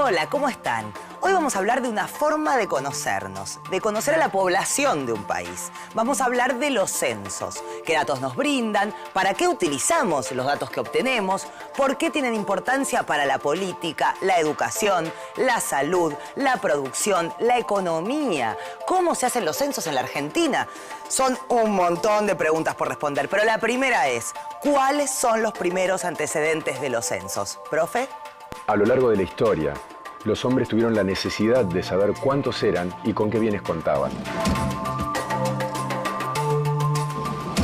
Hola, ¿cómo están? Hoy vamos a hablar de una forma de conocernos, de conocer a la población de un país. Vamos a hablar de los censos, qué datos nos brindan, para qué utilizamos los datos que obtenemos, por qué tienen importancia para la política, la educación, la salud, la producción, la economía, cómo se hacen los censos en la Argentina. Son un montón de preguntas por responder, pero la primera es, ¿cuáles son los primeros antecedentes de los censos? ¿Profe? A lo largo de la historia, los hombres tuvieron la necesidad de saber cuántos eran y con qué bienes contaban.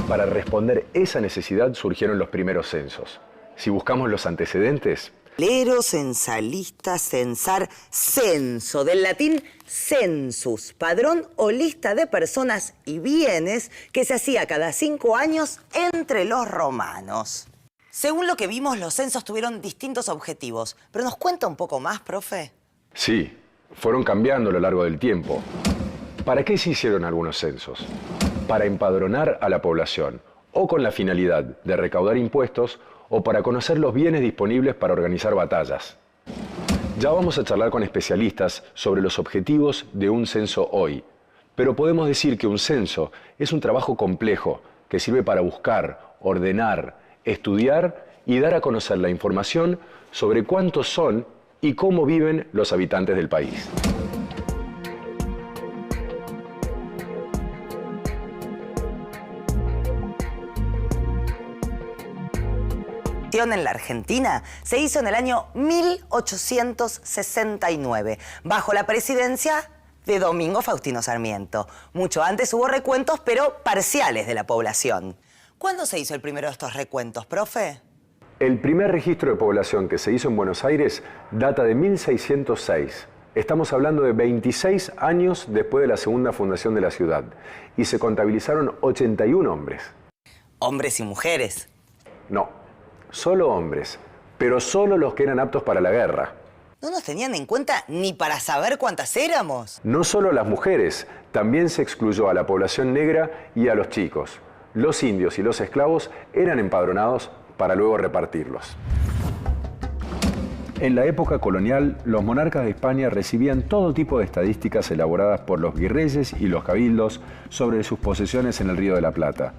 Para responder esa necesidad surgieron los primeros censos. Si buscamos los antecedentes... Censalero, censalista, censar, censo, del latín census, padrón o lista de personas y bienes que se hacía cada 5 años entre los romanos. Según lo que vimos, los censos tuvieron distintos objetivos. ¿Pero nos cuenta un poco más, profe? Sí, fueron cambiando a lo largo del tiempo. ¿Para qué se hicieron algunos censos? Para empadronar a la población, o con la finalidad de recaudar impuestos, o para conocer los bienes disponibles para organizar batallas. Ya vamos a charlar con especialistas sobre los objetivos de un censo hoy. Pero podemos decir que un censo es un trabajo complejo que sirve para buscar, ordenar, estudiar y dar a conocer la información sobre cuántos son y cómo viven los habitantes del país. En la Argentina se hizo en el año 1869, bajo la presidencia de Domingo Faustino Sarmiento. Mucho antes hubo recuentos, pero parciales de la población. ¿Cuándo se hizo el primero de estos recuentos, profe? El primer registro de población que se hizo en Buenos Aires data de 1606. Estamos hablando de 26 años después de la segunda fundación de la ciudad. Y se contabilizaron 81 hombres. ¿Hombres y mujeres? No, solo hombres, pero solo los que eran aptos para la guerra. ¿No nos tenían en cuenta ni para saber cuántas éramos? No solo las mujeres, también se excluyó a la población negra y a los chicos. Los indios y los esclavos eran empadronados para luego repartirlos. En la época colonial, los monarcas de España recibían todo tipo de estadísticas elaboradas por los virreyes y los cabildos sobre sus posesiones en el Río de la Plata.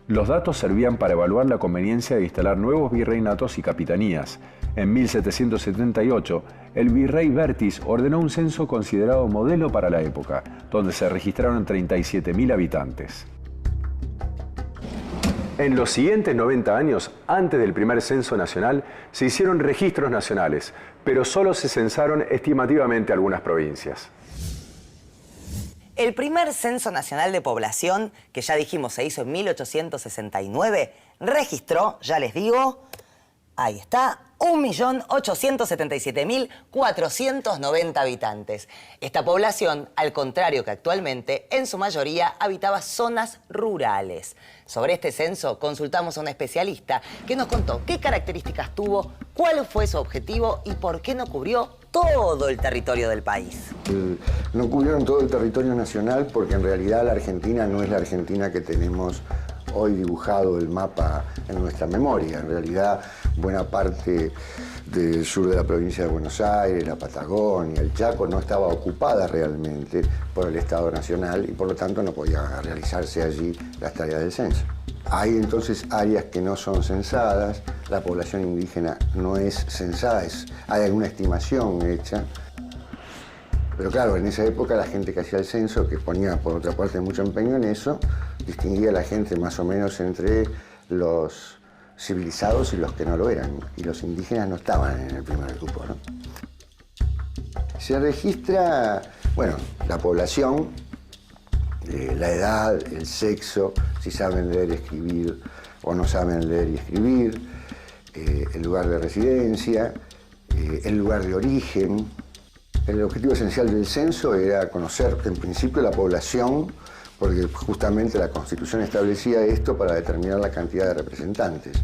Los datos servían para evaluar la conveniencia de instalar nuevos virreinatos y capitanías. En 1778, el virrey Bertis ordenó un censo considerado modelo para la época, donde se registraron 37.000 habitantes. En los siguientes 90 años, antes del primer censo nacional, se hicieron registros nacionales, pero solo se censaron estimativamente algunas provincias. El primer Censo Nacional de Población, que ya dijimos se hizo en 1869, registró, ya les digo, ahí está, 1.877.490 habitantes. Esta población, al contrario que actualmente, en su mayoría habitaba zonas rurales. Sobre este censo consultamos a un especialista que nos contó qué características tuvo, cuál fue su objetivo y por qué no cubrió todo el territorio del país. No cubrieron todo el territorio nacional porque en realidad la Argentina no es la Argentina que tenemos hoy dibujado el mapa en nuestra memoria. En realidad, buena parte del sur de la provincia de Buenos Aires, la Patagonia, el Chaco, no estaba ocupada realmente por el Estado Nacional y por lo tanto no podía realizarse allí las tareas del censo. Hay entonces áreas que no son censadas, la población indígena no es censada, hay alguna estimación hecha. Pero claro, en esa época la gente que hacía el censo, que ponía por otra parte mucho empeño en eso, distinguía a la gente más o menos entre los civilizados y los que no lo eran. Y los indígenas no estaban en el primer grupo, ¿no? Se registra, bueno, la población, la edad, el sexo, si saben leer y escribir o no saben leer y escribir, el lugar de residencia, el lugar de origen. El objetivo esencial del censo era conocer en principio la población, porque justamente la Constitución establecía esto para determinar la cantidad de representantes.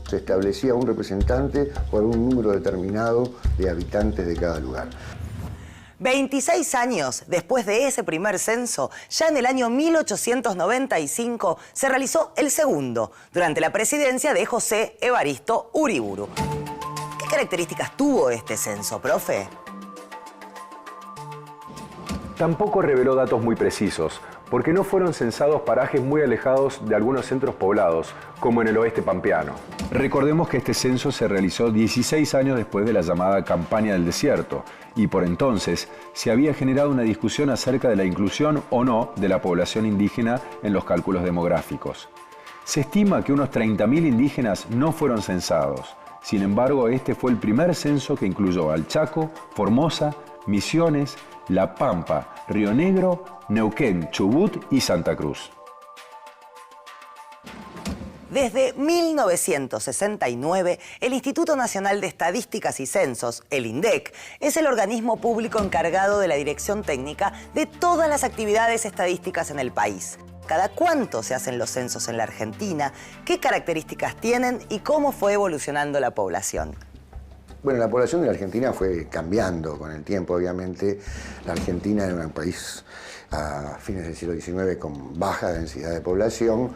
Se establecía un representante por un número determinado de habitantes de cada lugar. 26 años después de ese primer censo, ya en el año 1895, se realizó el segundo, durante la presidencia de José Evaristo Uriburu. ¿Qué características tuvo este censo, profe? Tampoco reveló datos muy precisos, porque no fueron censados parajes muy alejados de algunos centros poblados, como en el oeste pampeano. Recordemos que este censo se realizó 16 años después de la llamada Campaña del Desierto, y por entonces se había generado una discusión acerca de la inclusión o no de la población indígena en los cálculos demográficos. Se estima que unos 30.000 indígenas no fueron censados. Sin embargo, este fue el primer censo que incluyó al Chaco, Formosa, Misiones, La Pampa, Río Negro, Neuquén, Chubut y Santa Cruz. Desde 1969, el Instituto Nacional de Estadísticas y Censos, el INDEC, es el organismo público encargado de la dirección técnica de todas las actividades estadísticas en el país. ¿Cada cuánto se hacen los censos en la Argentina? ¿Qué características tienen y cómo fue evolucionando la población? Bueno, la población de la Argentina fue cambiando con el tiempo. Obviamente, la Argentina era un país a fines del siglo XIX con baja densidad de población.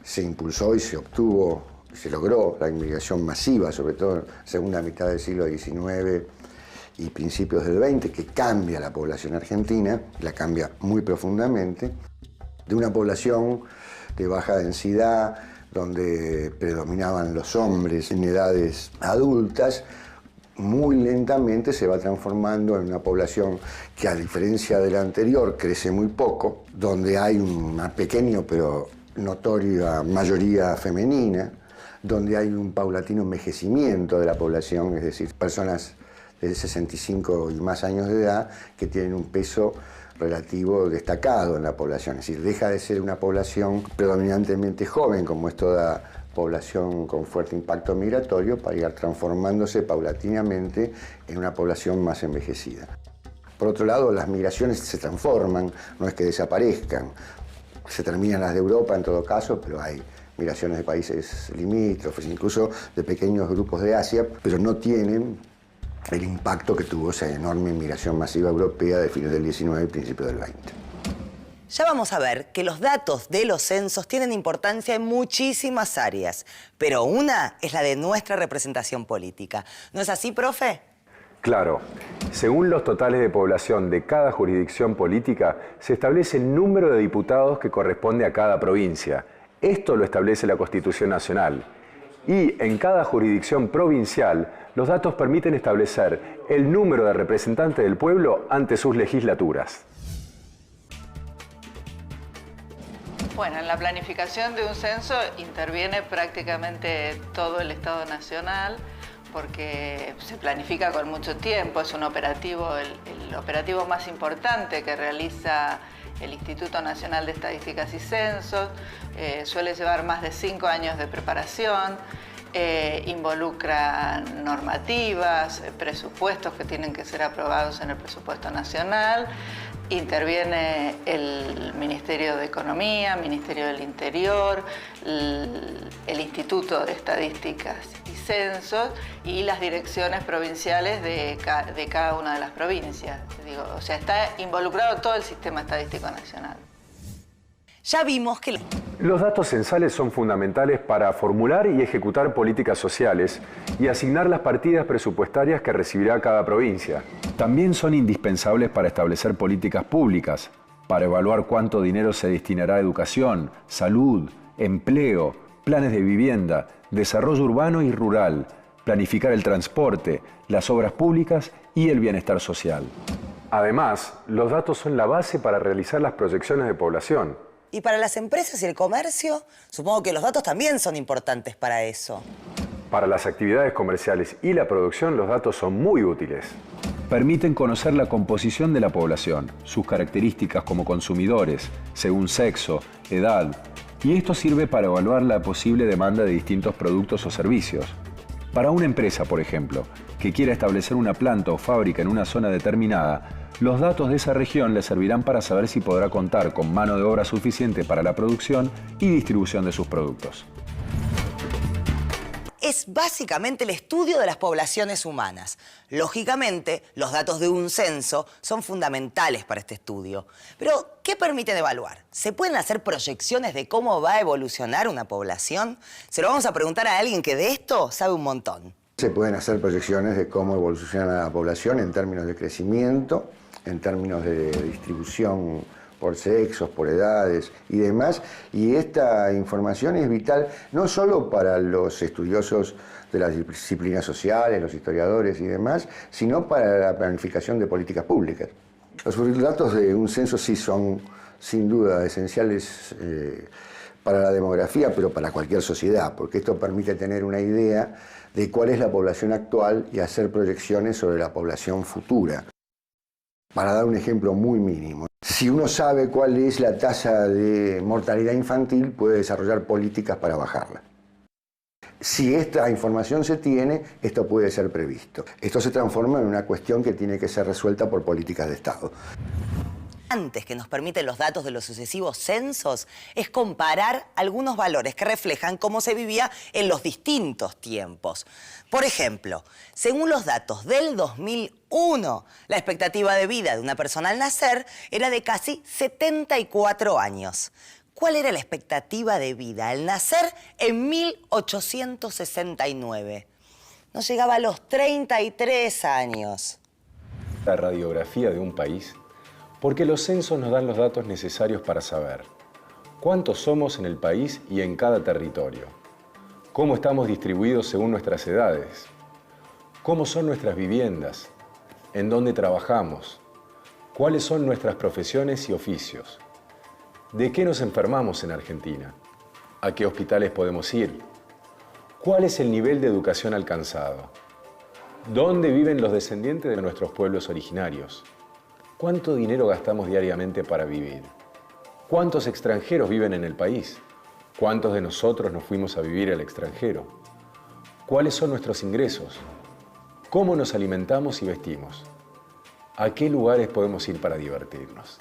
Se impulsó y se obtuvo, se logró la inmigración masiva, sobre todo en la segunda mitad del siglo XIX y principios del XX, que cambia la población argentina, la cambia muy profundamente, de una población de baja densidad, donde predominaban los hombres en edades adultas, muy lentamente se va transformando en una población que, a diferencia de la anterior, crece muy poco, donde hay una pequeña pero notoria mayoría femenina, donde hay un paulatino envejecimiento de la población, es decir, personas de 65 y más años de edad que tienen un peso relativo destacado en la población. Es decir, deja de ser una población predominantemente joven, como es toda población con fuerte impacto migratorio, para ir transformándose paulatinamente en una población más envejecida. Por otro lado, las migraciones se transforman, no es que desaparezcan. Se terminan las de Europa en todo caso, pero hay migraciones de países limítrofes, incluso de pequeños grupos de Asia, pero no tienen el impacto que tuvo esa enorme inmigración masiva europea de fines del XIX y principios del XX. Ya vamos a ver que los datos de los censos tienen importancia en muchísimas áreas, pero una es la de nuestra representación política. ¿No es así, profe? Claro, según los totales de población de cada jurisdicción política, se establece el número de diputados que corresponde a cada provincia. Esto lo establece la Constitución Nacional. Y en cada jurisdicción provincial, los datos permiten establecer el número de representantes del pueblo ante sus legislaturas. Bueno, en la planificación de un censo interviene prácticamente todo el Estado Nacional, porque se planifica con mucho tiempo, es un operativo, el operativo más importante que realiza el Instituto Nacional de Estadísticas y Censos, suele llevar más de 5 años de preparación, involucra normativas, presupuestos que tienen que ser aprobados en el presupuesto nacional, interviene el Ministerio de Economía, Ministerio del Interior, el Instituto de Estadísticas y Censos y las direcciones provinciales de cada una de las provincias. O sea, está involucrado todo el sistema estadístico nacional. Ya vimos que los datos censales son fundamentales para formular y ejecutar políticas sociales y asignar las partidas presupuestarias que recibirá cada provincia. También son indispensables para establecer políticas públicas, para evaluar cuánto dinero se destinará a educación, salud, empleo, planes de vivienda, desarrollo urbano y rural, planificar el transporte, las obras públicas y el bienestar social. Además, los datos son la base para realizar las proyecciones de población. ¿Y para las empresas y el comercio? Supongo que los datos también son importantes para eso. Para las actividades comerciales y la producción, los datos son muy útiles. Permiten conocer la composición de la población, sus características como consumidores, según sexo, edad, y esto sirve para evaluar la posible demanda de distintos productos o servicios. Para una empresa, por ejemplo, que quiera establecer una planta o fábrica en una zona determinada, los datos de esa región le servirán para saber si podrá contar con mano de obra suficiente para la producción y distribución de sus productos. Es básicamente el estudio de las poblaciones humanas. Lógicamente, los datos de un censo son fundamentales para este estudio. Pero, ¿qué permiten evaluar? ¿Se pueden hacer proyecciones de cómo va a evolucionar una población? Se lo vamos a preguntar a alguien que de esto sabe un montón. Se pueden hacer proyecciones de cómo evoluciona la población en términos de crecimiento, en términos de distribución por sexos, por edades y demás. Y esta información es vital no solo para los estudiosos de las disciplinas sociales, los historiadores y demás, sino para la planificación de políticas públicas. Los datos de un censo sí son, sin duda, esenciales para la demografía, pero para cualquier sociedad, porque esto permite tener una idea de cuál es la población actual y hacer proyecciones sobre la población futura. Para dar un ejemplo muy mínimo, si uno sabe cuál es la tasa de mortalidad infantil, puede desarrollar políticas para bajarla. Si esta información se tiene, esto puede ser previsto. Esto se transforma en una cuestión que tiene que ser resuelta por políticas de Estado. Antes que nos permiten los datos de los sucesivos censos es comparar algunos valores que reflejan cómo se vivía en los distintos tiempos. Por ejemplo, según los datos del 2001, la expectativa de vida de una persona al nacer era de casi 74 años. ¿Cuál era la expectativa de vida al nacer en 1869? No llegaba a los 33 años. La radiografía de un país, porque los censos nos dan los datos necesarios para saber cuántos somos en el país y en cada territorio, cómo estamos distribuidos según nuestras edades, cómo son nuestras viviendas, en dónde trabajamos, cuáles son nuestras profesiones y oficios, de qué nos enfermamos en Argentina, a qué hospitales podemos ir, cuál es el nivel de educación alcanzado, dónde viven los descendientes de nuestros pueblos originarios, cuánto dinero gastamos diariamente para vivir, cuántos extranjeros viven en el país, cuántos de nosotros nos fuimos a vivir al extranjero, cuáles son nuestros ingresos, cómo nos alimentamos y vestimos, a qué lugares podemos ir para divertirnos.